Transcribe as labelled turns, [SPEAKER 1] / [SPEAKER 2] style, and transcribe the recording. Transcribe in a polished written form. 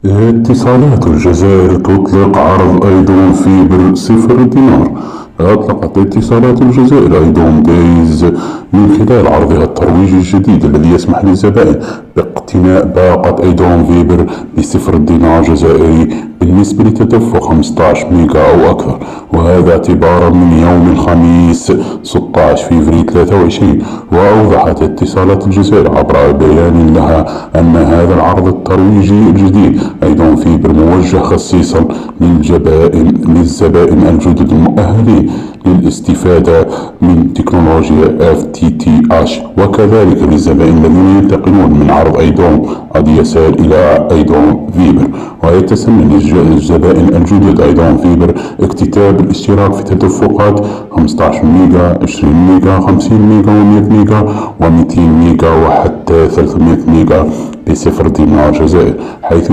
[SPEAKER 1] اتصالات الجزائر تطلق عرض أيضون فيبر 0 دينار. أطلقت اتصالات الجزائر أيضون دايز من خلال عرضها الترويجي الجديد الذي يسمح للزبائن باقتناء باقة أيضون فيبر ب0 دينار جزائري بالنسبة لتدفق 15 ميجا أو أكثر، وهذا اعتبارا من يوم الخميس 16 فبراير 23. وأوضحت اتصالات الجزائر عبر بيان لها أن هذا العرض الترويجي الجديد أيضون فيبر موجه خصيصا للزبائن الجدد المؤهلين للاستفادة من تكنولوجيا FTTH، وكذلك للزبائن الذين ينتقلون من عرض أيضون ADSL إلى أيضون فيبر. ويتسنى للزبائن الجدد أيضون فيبر اكتتاب الاشتراك في تدفقات 15 ميجا، 20 ميجا، 50 ميجا، و100 ميجا، و200 ميجا، وحتى 300 ميجا ب0 دينار جزائري، حيث